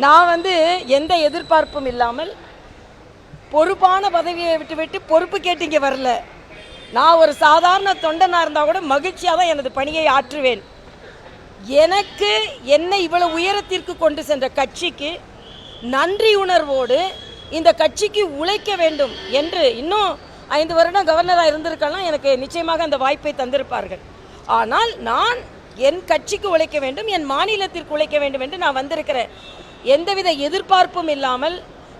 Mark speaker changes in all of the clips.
Speaker 1: நான் எந்த எதிர்பார்ப்பும் இல்லாமல் பொறுப்பான பதவியை விட்டு பொறுப்பு கேட்டு இங்கே வரல. நான் ஒரு சாதாரண தொண்டனாக இருந்தால் கூட மகிழ்ச்சியாக தான் எனது பணியை ஆற்றுவேன். எனக்கு என்னை இவ்வளவு உயரத்திற்கு கொண்டு சென்ற கட்சிக்கு நன்றி உணர்வோடு இந்த கட்சிக்கு உழைக்க வேண்டும் என்று இன்னும் 5 வருடம் கவர்னராக இருந்திருக்கலாம், எனக்கு நிச்சயமாக அந்த வாய்ப்பை தந்திருப்பார்கள். ஆனால் நான் என் கட்சிக்கு உழைக்க வேண்டும், என் மாநிலத்திற்கு உழைக்க வேண்டும் என்று நான் வந்திருக்கிறேன். எந்தவித எதிர்பார்ப்பும் இல்லாமல்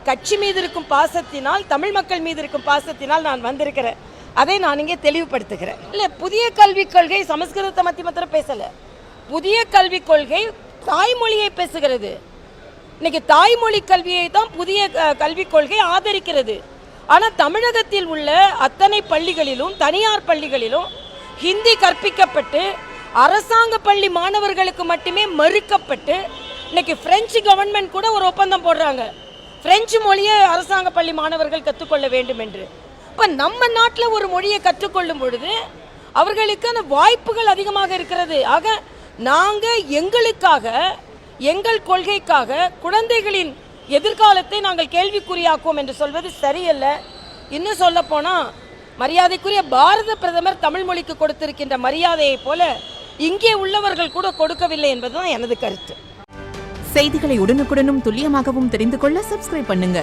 Speaker 1: கட்சி மீது இருக்கும் பாசத்தினால், தமிழ் மக்கள் மீது இருக்கும் பாசத்தினால் நான் வந்திருக்கிறேன். அதை நான் இங்கே தெளிவுபடுத்துகிறேன். இல்லை, புதிய கல்விக் கொள்கை சமஸ்கிருதத்தை மாத்திரம் பேசலை. புதிய கல்விக் கொள்கை தாய்மொழியை பேசுகிறது. இன்னைக்கு தாய்மொழி கல்வியை தான் புதிய கல்விக் கொள்கை ஆதரிக்கிறது. ஆனால் தமிழகத்தில் உள்ள அத்தனை பள்ளிகளிலும் தனியார் பள்ளிகளிலும் ஹிந்தி கற்பிக்கப்பட்டு அரசாங்க பள்ளி மாணவர்களுக்கு மட்டுமே மறுக்கப்பட்டு இன்னைக்கு பிரெஞ்சு கவர்மெண்ட் கூட ஒரு ஒப்பந்தம் போடுறாங்க, பிரெஞ்சு மொழியை அரசாங்க பள்ளி மாணவர்கள் கற்றுக்கொள்ள வேண்டும் என்று. இப்போ நம்ம நாட்டில் ஒரு மொழியை கற்றுக்கொள்ளும் பொழுது அவர்களுக்கு அந்த வாய்ப்புகள் அதிகமாக இருக்கிறது. ஆக நாங்கள் எங்களுக்காக, எங்கள் கொள்கைக்காக குழந்தைகளின் எதிர்காலத்தை நாங்கள் கேள்விக்குறியாக்குவோம் என்று சொல்வது சரியல்ல. இன்னும் சொல்ல போனால் மரியாதைக்குரிய பாரத பிரதமர் தமிழ் மொழிக்கு கொடுத்திருக்கின்ற மரியாதையை போல இங்கே உள்ளவர்கள் கூட கொடுக்கவில்லை என்பதுதான் எனது கருத்து.
Speaker 2: செய்திகளை உடனுக்குடனும் துல்லியமாகவும் தெரிந்து கொள்ள சப்ஸ்கிரைப் பண்ணுங்க.